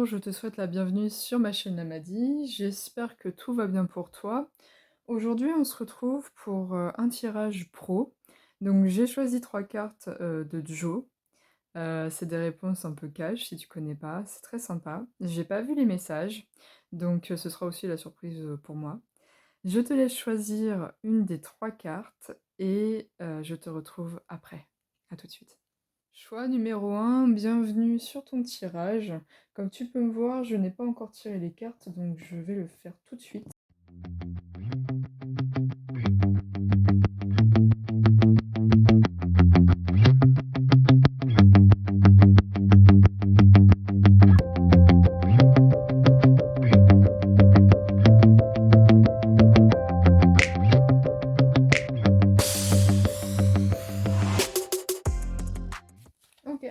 Bonjour, je te souhaite la bienvenue sur ma chaîne Namadi. J'espère que tout va bien pour toi. Aujourd'hui, on se retrouve pour un tirage pro. Donc, j'ai choisi trois cartes de Joe. C'est des réponses un peu cash si tu connais pas. C'est très sympa. J'ai pas vu les messages, donc ce sera aussi la surprise pour moi. Je te laisse choisir une des trois cartes et je te retrouve après. À tout de suite. Choix numéro un, bienvenue sur ton tirage. Comme tu peux me voir, je n'ai pas encore tiré les cartes, donc je vais le faire tout de suite. Ok.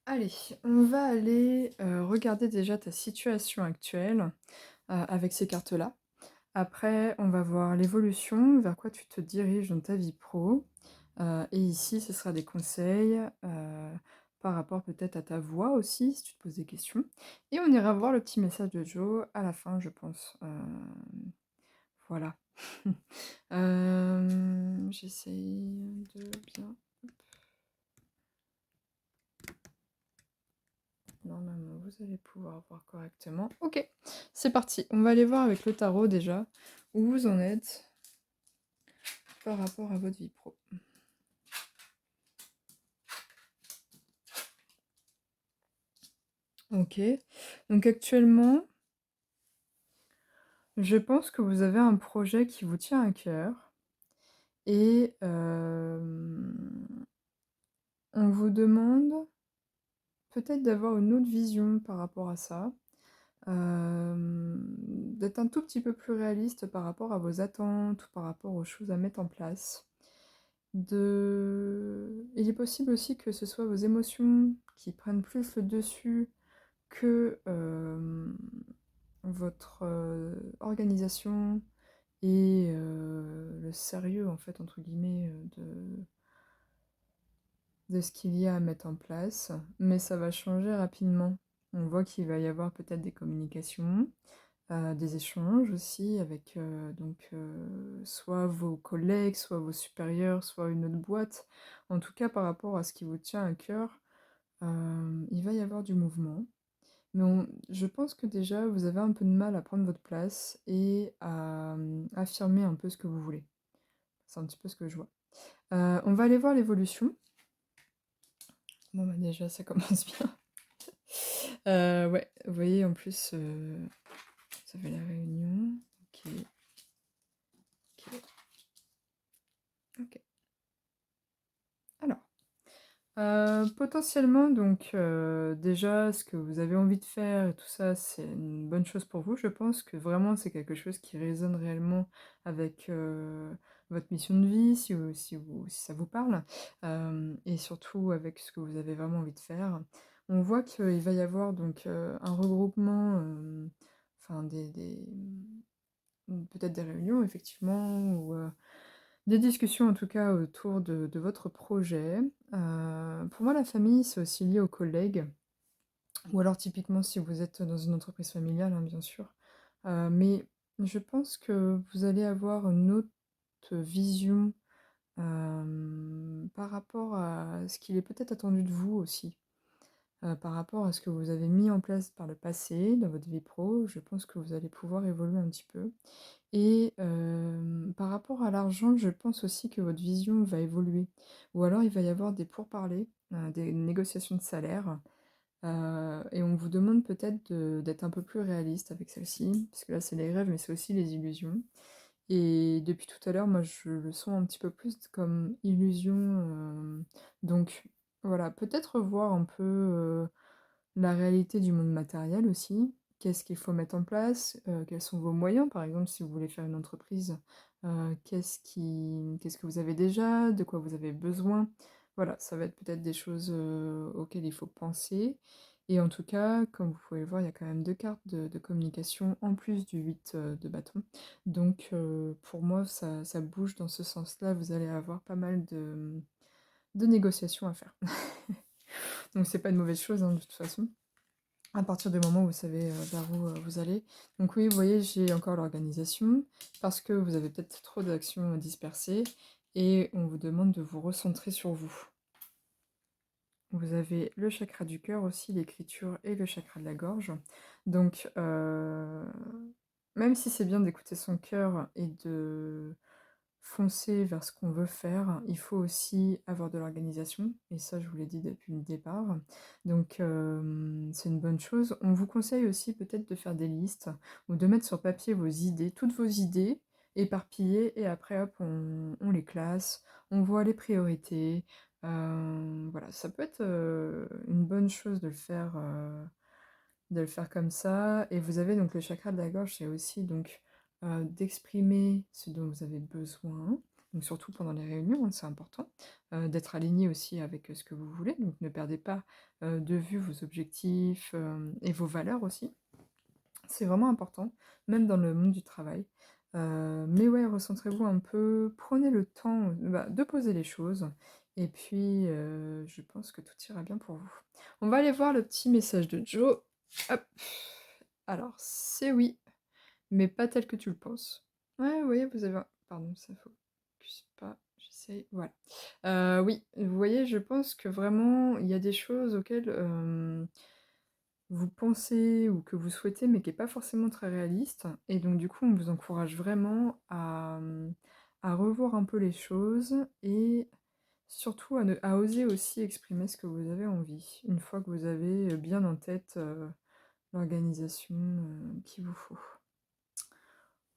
Allez, on va aller regarder déjà ta situation actuelle avec ces cartes-là. Après, on va voir l'évolution, vers quoi tu te diriges dans ta vie pro. Et ici, ce sera des conseils par rapport peut-être à ta voix aussi, si tu te poses des questions. Et on ira voir le petit message de Joe à la fin, je pense. Voilà. J'essaye de bien. Normalement, vous allez pouvoir voir correctement. Ok, c'est parti. On va aller voir avec le tarot déjà où vous en êtes par rapport à votre vie pro. Ok, donc actuellement, je pense que vous avez un projet qui vous tient à cœur et on vous demande peut-être d'avoir une autre vision par rapport à ça, d'être un tout petit peu plus réaliste par rapport à vos attentes ou par rapport aux choses à mettre en place. Il est possible aussi que ce soit vos émotions qui prennent plus le dessus que votre organisation et le sérieux, en fait, entre guillemets, de ce qu'il y a à mettre en place. Mais ça va changer rapidement. On voit qu'il va y avoir peut-être des communications, des échanges aussi avec soit vos collègues, soit vos supérieurs, soit une autre boîte. En tout cas, par rapport à ce qui vous tient à cœur, il va y avoir du mouvement. Mais je pense que déjà, vous avez un peu de mal à prendre votre place et à affirmer un peu ce que vous voulez. C'est un petit peu ce que je vois. On va aller voir l'évolution. Bon, bah déjà, ça commence bien. Ouais, vous voyez, en plus, ça fait la réunion. Ok, ok, ok. Alors, potentiellement, donc, déjà, ce que vous avez envie de faire et tout ça, c'est une bonne chose pour vous. Je pense que vraiment, c'est quelque chose qui résonne réellement avec votre mission de vie, si ça vous parle, et surtout avec ce que vous avez vraiment envie de faire. On voit qu'il va y avoir donc un regroupement, enfin peut-être des réunions, effectivement, ou des discussions en tout cas autour de votre projet. Pour moi, la famille, c'est aussi lié aux collègues, ou alors typiquement si vous êtes dans une entreprise familiale, hein, bien sûr. Mais je pense que vous allez avoir une autre vision par rapport à ce qu'il est peut-être attendu de vous aussi. Par rapport à ce que vous avez mis en place par le passé dans votre vie pro, je pense que vous allez pouvoir évoluer un petit peu. Et par rapport à l'argent, je pense aussi que votre vision va évoluer. Ou alors il va y avoir des pourparlers, des négociations de salaire, et on vous demande peut-être d'être un peu plus réaliste avec celle-ci, parce que là c'est les rêves, mais c'est aussi les illusions. Et depuis tout à l'heure, moi je le sens un petit peu plus comme illusion, donc voilà, peut-être voir un peu la réalité du monde matériel aussi. Qu'est-ce qu'il faut mettre en place? Quels sont vos moyens? Par exemple, si vous voulez faire une entreprise, qu'est-ce que vous avez déjà? De quoi vous avez besoin? Voilà, ça va être peut-être des choses, auxquelles il faut penser et en tout cas, comme vous pouvez le voir, il y a quand même 2 cartes de communication en plus du 8 de bâton. Donc pour moi, ça bouge dans ce sens-là. Vous allez avoir pas mal de négociations à faire. Donc c'est pas une mauvaise chose, hein, de toute façon, à partir du moment où vous savez, vers où, vous allez. Donc oui, vous voyez, j'ai encore l'organisation, parce que vous avez peut-être trop d'actions dispersées et on vous demande de vous recentrer sur vous. Vous avez le chakra du cœur aussi, l'écriture et le chakra de la gorge. Donc, même si c'est bien d'écouter son cœur et de foncer vers ce qu'on veut faire, il faut aussi avoir de l'organisation et ça, je vous l'ai dit depuis le départ. Donc, c'est une bonne chose. On vous conseille aussi peut-être de faire des listes ou de mettre sur papier vos idées, toutes vos idées éparpillées et après hop, on les classe, on voit les priorités. Voilà, ça peut être, une bonne chose de le faire comme ça et vous avez donc le chakra de la gorge, c'est aussi donc, d'exprimer ce dont vous avez besoin, donc surtout pendant les réunions, hein, c'est important, d'être aligné aussi avec, ce que vous voulez, donc ne perdez pas, de vue vos objectifs, et vos valeurs aussi. C'est vraiment important, même dans le monde du travail. Mais ouais, recentrez-vous un peu, prenez le temps, bah, de poser les choses et puis, je pense que tout ira bien pour vous. On va aller voir le petit message de Joe. Hop. Alors, c'est oui, mais pas tel que tu le penses. Ouais, oui, vous avez un pardon, ça focus pas, j'essaye, voilà. Oui, vous voyez, je pense que vraiment, il y a des choses auxquelles, vous pensez ou que vous souhaitez, mais qui est pas forcément très réaliste et donc du coup, on vous encourage vraiment à revoir un peu les choses et surtout à oser aussi exprimer ce que vous avez envie, une fois que vous avez, bien en tête, l'organisation, qu'il vous faut.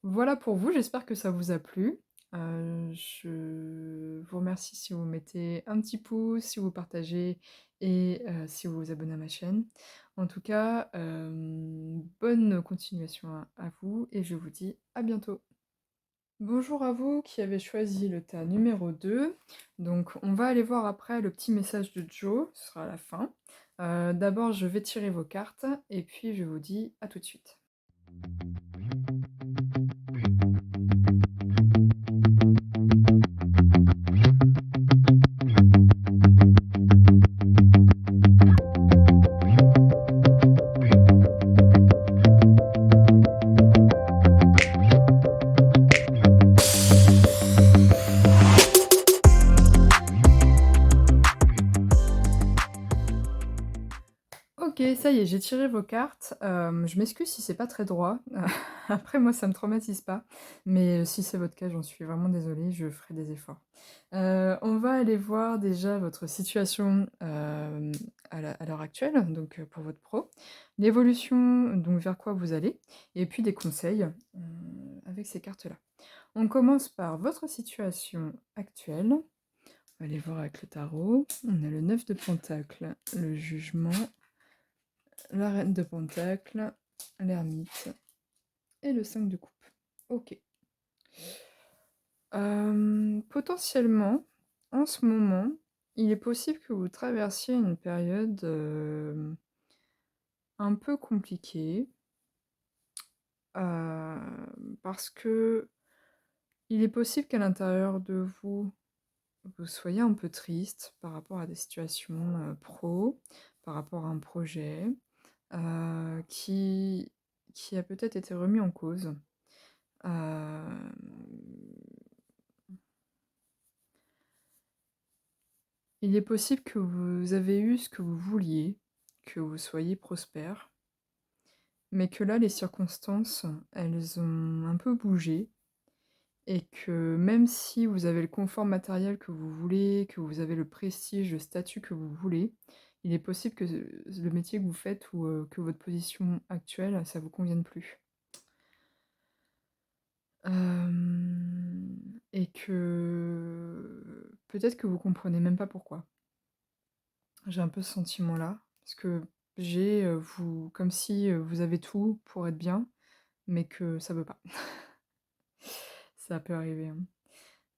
Voilà pour vous, j'espère que ça vous a plu. Je vous remercie si vous mettez un petit pouce, si vous partagez et si vous vous abonnez à ma chaîne. En tout cas, bonne continuation à vous et je vous dis à bientôt. Bonjour à vous qui avez choisi le tas numéro 2. Donc on va aller voir après le petit message de Joe, ce sera à la fin. D'abord je vais tirer vos cartes et puis je vous dis à tout de suite. OK, ça y est, j'ai tiré vos cartes. Je m'excuse si c'est pas très droit. Après moi ça me traumatise pas, mais si c'est votre cas, j'en suis vraiment désolée, je ferai des efforts. On va aller voir déjà votre situation, à l'heure actuelle, donc pour votre pro, l'évolution, donc vers quoi vous allez et puis des conseils, avec ces cartes-là. On commence par votre situation actuelle. On va aller voir avec le tarot. On a le 9 de pentacles, le jugement, la reine de pentacle, l'ermite et le 5 de coupe. Ok. Potentiellement, en ce moment, il est possible que vous traversiez une période un peu compliquée. Parce que il est possible qu'à l'intérieur de vous, vous soyez un peu triste par rapport à des situations pro, par rapport à un projet euh, qui, qui a peut-être été remis en cause. Hem, il est possible que vous avez eu ce que vous vouliez, que vous soyez prospère, mais que là, les circonstances, elles ont un peu bougé et que même si vous avez le confort matériel que vous voulez, que vous avez le prestige, le statut que vous voulez, il est possible que le métier que vous faites ou que votre position actuelle, ça vous convienne plus. Et que peut-être que vous comprenez même pas pourquoi. J'ai un peu ce sentiment-là, parce que j'ai, vous comme si, vous avez tout pour être bien, mais que ça veut pas. Ça peut arriver, hein.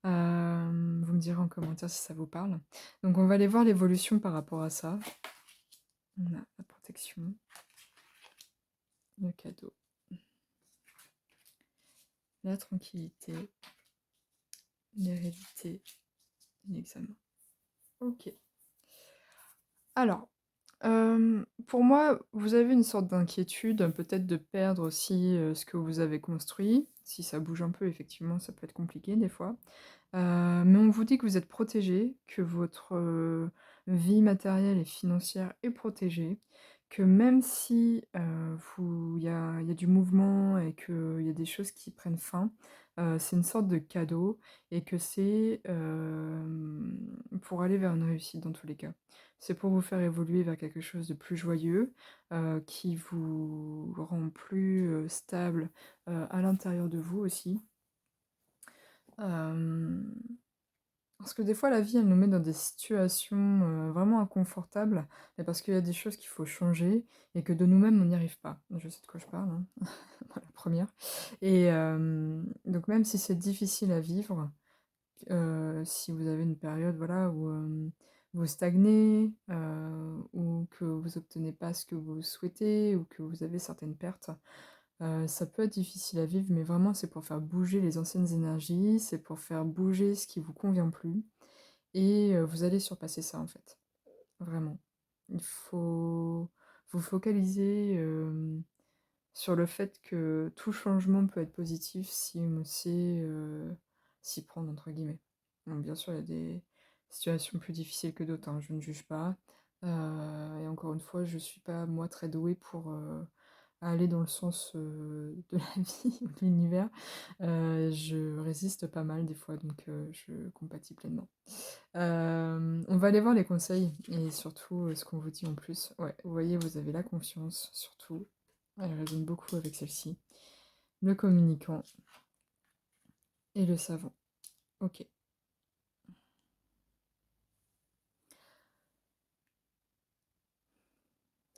Vous me direz en commentaire si ça vous parle. Donc on va aller voir l'évolution par rapport à ça. On a la protection, le cadeau, la tranquillité, l'hérédité, l'examen. OK. Alors, pour moi, vous avez une sorte d'inquiétude, peut-être de perdre aussi, ce que vous avez construit. Si ça bouge un peu, effectivement, ça peut être compliqué des fois. Mais on vous dit que vous êtes protégé, que votre, vie matérielle et financière est protégée, que même si, il y a du mouvement et qu'il y a des choses qui prennent fin, c'est une sorte de cadeau et que c'est, pour aller vers une réussite dans tous les cas. C'est pour vous faire évoluer vers quelque chose de plus joyeux, qui vous rend plus, stable, à l'intérieur de vous aussi. Hem Parce que des fois, la vie, elle nous met dans des situations, vraiment inconfortables, et parce qu'il y a des choses qu'il faut changer et que de nous-mêmes, on n'y arrive pas. Je sais de quoi je parle, hein, moi la première. Et donc même si c'est difficile à vivre, si vous avez une période, voilà, où, vous stagnez, ou que vous obtenez pas ce que vous souhaitez ou que vous avez certaines pertes, ça peut être difficile à vivre, mais vraiment c'est pour faire bouger les anciennes énergies, c'est pour faire bouger ce qui vous convient plus. Et vous allez surpasser ça, en fait, vraiment. Il faut vous focaliser, sur le fait que tout changement peut être positif si on sait, «s'y prendre» entre guillemets. Bon, bien sûr, il y a des situations plus difficiles que d'autres, hein, je ne juge pas, et encore une fois, je suis pas moi très douée pour, aller dans le sens, de la vie ou de l'univers. Je résiste pas mal des fois, donc je compatis pleinement. On va aller voir les conseils et surtout, ce qu'on vous dit en plus. Ouais, vous voyez, vous avez la confiance, surtout. Elle résonne beaucoup avec celle-ci. Le communicant et le savant. OK.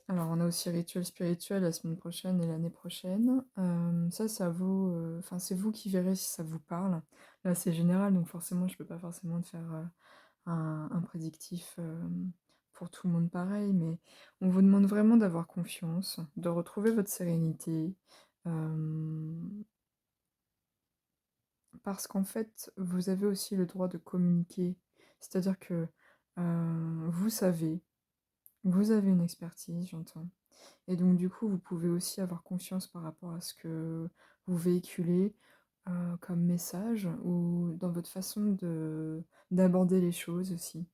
Alors, on a aussi rituel spirituel la semaine prochaine et l'année prochaine. Ça, ça vaut, enfin, c'est vous qui verrez si ça vous parle. Là, c'est général, donc forcément, je peux pas forcément te faire, un prédictif, pour tout le monde pareil, mais on vous demande vraiment d'avoir confiance, de retrouver votre sérénité, hem, parce qu'en fait, vous avez aussi le droit de communiquer. C'est-à-dire que, vous savez, vous avez une expertise, j'entends, et donc du coup, vous pouvez aussi avoir confiance par rapport à ce que vous véhiculez, comme message ou dans votre façon de d'aborder les choses aussi.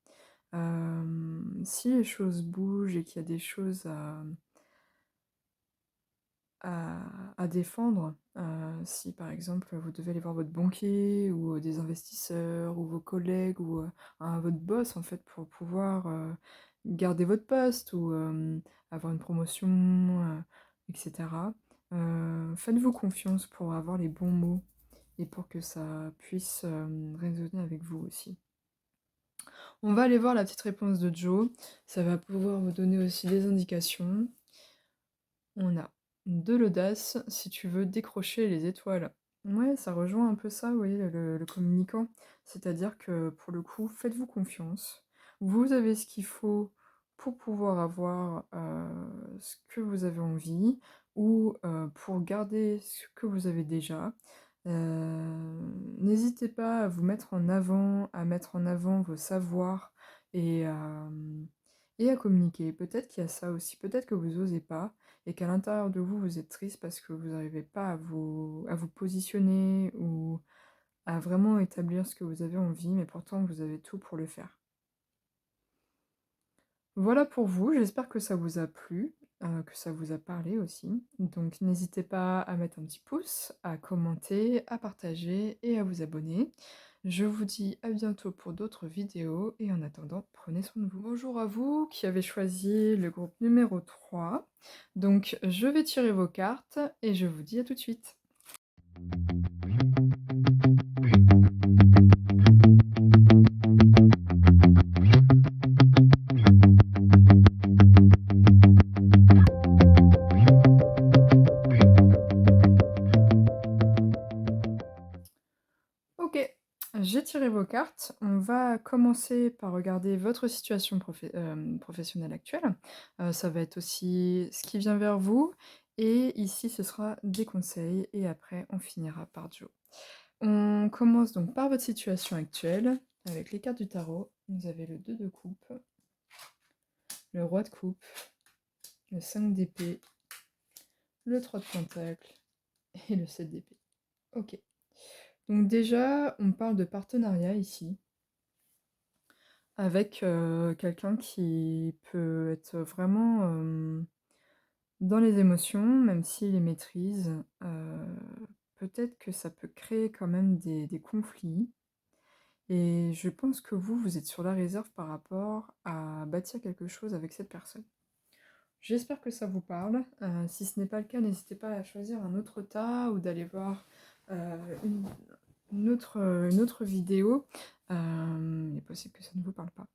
Si les choses bougent et qu'il y a des choses à défendre, si par exemple vous devez aller voir votre banquier ou des investisseurs ou vos collègues ou, votre boss en fait pour pouvoir, garder votre poste ou, avoir une promotion, et cetera. Faites-vous confiance pour avoir les bons mots et pour que ça puisse, résonner avec vous aussi. On va aller voir la petite réponse de Joe. Ça va pouvoir vous donner aussi des indications. On a de l'audace si tu veux décrocher les étoiles. Ouais, ça rejoint un peu ça, vous voyez, le communicant. C'est-à-dire que pour le coup, faites-vous confiance. Vous avez ce qu'il faut pour pouvoir avoir ce que vous avez envie ou pour garder ce que vous avez déjà. N'hésitez pas à vous mettre en avant, à mettre en avant vos savoirs et et à communiquer. Peut-être qu'il y a ça aussi, peut-être que vous osez pas et qu'à l'intérieur de vous, vous êtes triste parce que vous n'arrivez pas à vous positionner ou à vraiment établir ce que vous avez envie, mais pourtant vous avez tout pour le faire. Voilà pour vous, j'espère que ça vous a plu, que ça vous a parlé aussi. Donc n'hésitez pas à mettre un petit pouce, à commenter, à partager et à vous abonner. Je vous dis à bientôt pour d'autres vidéos et en attendant, prenez soin de vous. Bonjour à vous qui avez choisi le groupe numéro 3. Donc je vais tirer vos cartes et je vous dis à tout de suite. OK, j'ai tiré vos cartes. On va commencer par regarder votre situation professionnelle actuelle. Ça va être aussi ce qui vient vers vous et ici ce sera des conseils et après on finira par Joe. On commence donc par votre situation actuelle avec les cartes du tarot. Vous avez le 2 de coupe, le roi de coupe, le 5 d'épée, le 3 de pentacle et le 7 d'épée. Ok. Donc déjà, on parle de partenariat ici, avec quelqu'un qui peut être vraiment dans les émotions, même s'il les maîtrise. Peut-être que ça peut créer quand même des conflits. Et je pense que vous êtes sur la réserve par rapport à bâtir quelque chose avec cette personne. J'espère que ça vous parle. Si ce n'est pas le cas, n'hésitez pas à choisir un autre tas ou d'aller voir une autre vidéo. Il est possible que ça ne vous parle pas.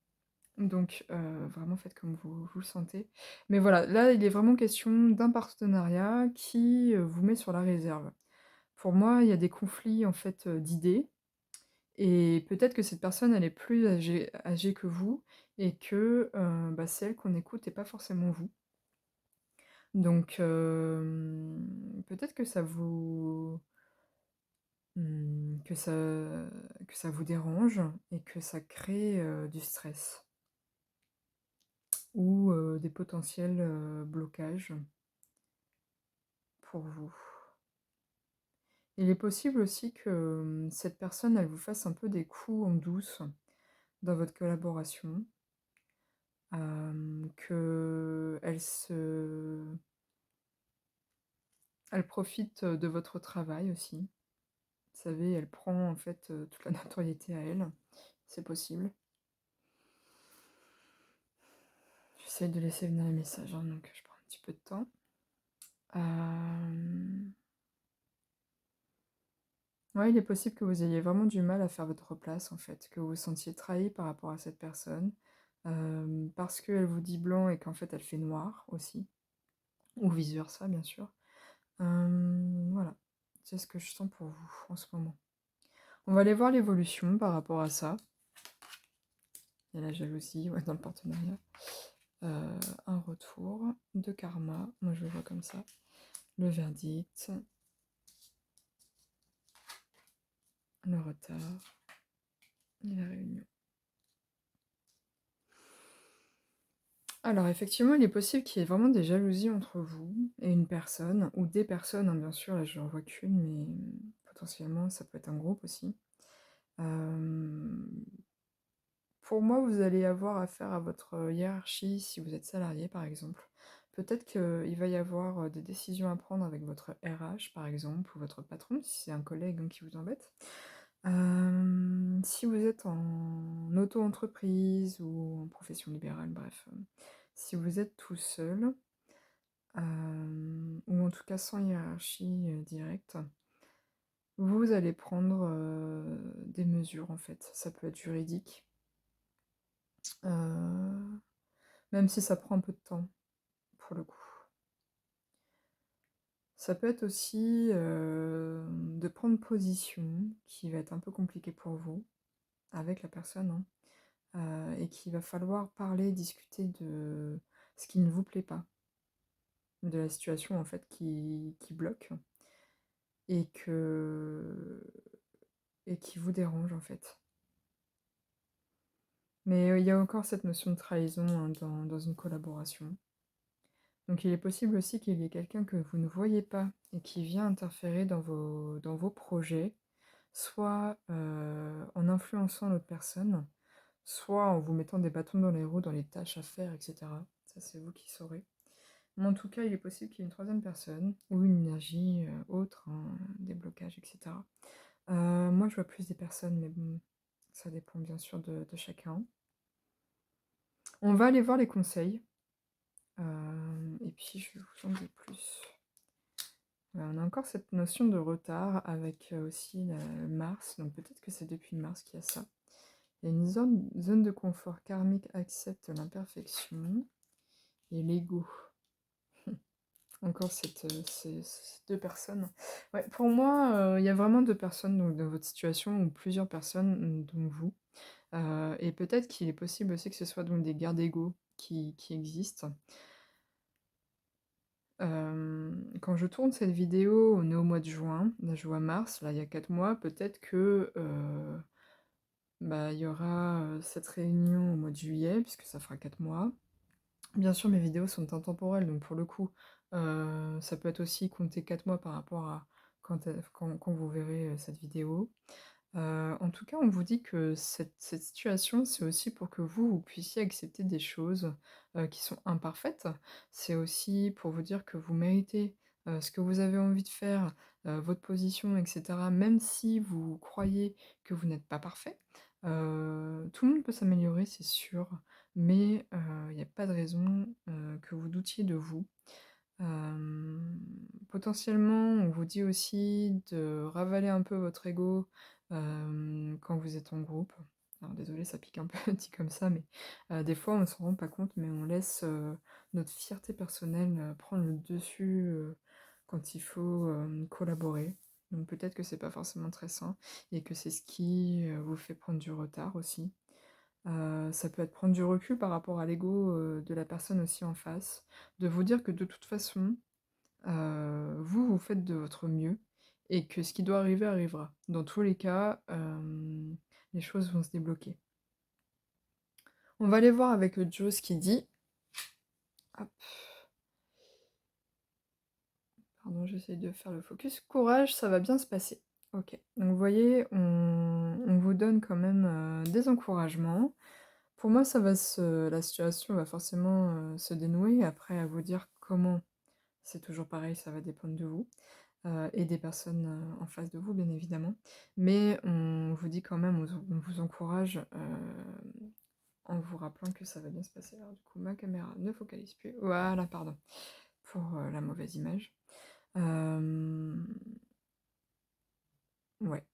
Donc vraiment faites comme vous le sentez. Mais voilà, là il est vraiment question d'un partenariat qui vous met sur la réserve. Pour moi, il y a des conflits en fait d'idées. Et peut-être que cette personne, elle est plus âgée que vous et que bah, c'est elle qu'on écoute et pas forcément vous. Donc peut-être que ça vous que ça vous dérange et que ça crée du stress ou des potentiels blocages pour vous. Il est possible aussi que cette personne, elle vous fasse un peu des coups en douce dans votre collaboration, elle profite de votre travail aussi. Vous savez, elle prend en fait toute la notoriété à elle. C'est possible. J'essaie de laisser venir les messages, hein, donc je prends un petit peu de temps. Ouais, il est possible que vous ayez vraiment du mal à faire votre place, en fait, que vous vous sentiez trahi par rapport à cette personne, parce qu'elle vous dit blanc et qu'en fait elle fait noir aussi, ou vice-versa, bien sûr. Voilà, c'est ce que je sens pour vous en ce moment. On va aller voir l'évolution par rapport à ça. Il y a la jalousie, ouais, dans le partenariat. Un retour de karma, moi je le vois comme ça. Le verdict, le retard et la réunion. Alors effectivement, il est possible qu'il y ait vraiment des jalousies entre vous et une personne, ou des personnes, hein, bien sûr, là je n'en vois qu'une, mais potentiellement ça peut être un groupe aussi. Pour moi, vous allez avoir affaire à votre hiérarchie si vous êtes salarié par exemple. Peut-être qu'il va y avoir des décisions à prendre avec votre RH par exemple, ou votre patron, si c'est un collègue hein, qui vous embête. Si vous êtes en auto-entreprise ou en profession libérale, bref, si vous êtes tout seul, ou en tout cas sans hiérarchie directe, vous allez prendre des mesures en fait. Ça peut être juridique, même si ça prend un peu de temps pour le coup. Ça peut être aussi de prendre position, qui va être un peu compliqué pour vous, avec la personne, hein. Et qu'il va falloir parler, discuter de ce qui ne vous plaît pas, de la situation en fait qui bloque et et qui vous dérange en fait. Mais il y a encore cette notion de trahison hein, dans une collaboration. Donc il est possible aussi qu'il y ait quelqu'un que vous ne voyez pas et qui vient interférer dans vos projets, soit en influençant l'autre personne, soit en vous mettant des bâtons dans les roues dans les tâches à faire, etc. Ça, c'est vous qui saurez. Mais en tout cas, il est possible qu'il y ait une troisième personne ou une énergie autre, hein, des blocages, etc. Moi, je vois plus des personnes, mais bon, ça dépend bien sûr de chacun. On va aller voir les conseils. Et puis, je vais vous en dire plus. Ouais, on a encore cette notion de retard avec aussi Mars. Donc peut-être que c'est depuis Mars qu'il y a ça. Il y a une zone de confort karmique accepte l'imperfection et l'ego. Encore ces deux personnes. Ouais, pour moi, il y a vraiment deux personnes donc, dans votre situation, ou plusieurs personnes, dont vous. Et peut-être qu'il est possible aussi que ce soit donc des guerres d'ego qui existent. Quand je tourne cette vidéo, on est au mois de juin, là je vois mars, là il y a 4 mois, peut-être que bah, il y aura cette réunion au mois de juillet, puisque ça fera 4 mois. Bien sûr, mes vidéos sont intemporelles, donc pour le coup, ça peut être aussi compter 4 mois par rapport à quand vous verrez, cette vidéo. En tout cas, on vous dit que cette situation, c'est aussi pour que vous puissiez accepter des choses, qui sont imparfaites. C'est aussi pour vous dire que vous méritez, ce que vous avez envie de faire, votre position et cetera, même si vous croyez que vous n'êtes pas parfait. Tout le monde peut s'améliorer, c'est sûr, mais il y a pas de raison, que vous doutiez de vous. Potentiellement, on vous dit aussi de ravaler un peu votre ego, quand vous êtes en groupe. Alors désolée, ça pique un peu dit comme ça, mais des fois on s'en rend pas compte, mais on laisse, notre fierté personnelle, prendre le dessus, quand il faut, collaborer. Donc peut-être que c'est pas forcément très sain et que c'est ce qui, vous fait prendre du retard aussi. Ça peut être prendre du recul par rapport à l'ego, de la personne aussi en face, de vous dire que de toute façon, vous, vous faites de votre mieux et que ce qui doit arriver arrivera. Dans tous les cas, les choses vont se débloquer. On va aller voir avec, Joe ce qu'il dit. Hop, pardon, j'essaye de faire le focus. Courage, ça va bien se passer. OK. Donc vous voyez, on vous donne quand même, des encouragements. Pour moi, la situation va forcément, se dénouer. Après, à vous dire comment, c'est toujours pareil, ça va dépendre de vous. Et des personnes, en face de vous, bien évidemment. Mais on vous dit quand même, on vous encourage, en vous rappelant que ça va bien se passer. Alors du coup, ma caméra ne focalise plus. Voilà, pardon, pour, la mauvaise image. Hem, ouais,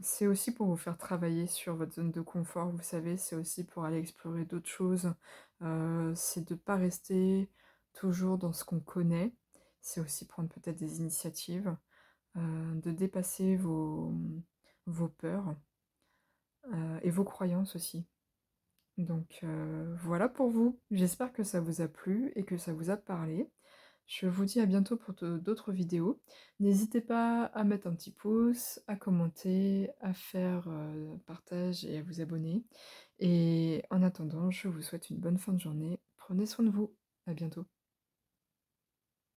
c'est aussi pour vous faire travailler sur votre zone de confort, vous savez, c'est aussi pour aller explorer d'autres choses. C'est de pas rester toujours dans ce qu'on connaît. C'est aussi prendre peut-être des initiatives. De dépasser vos peurs, et vos croyances aussi. Donc voilà pour vous. J'espère que ça vous a plu et que ça vous a parlé. Je vous dis à bientôt pour d'autres vidéos. N'hésitez pas à mettre un petit pouce, à commenter, à faire, partage et à vous abonner. Et en attendant, je vous souhaite une bonne fin de journée. Prenez soin de vous. À bientôt.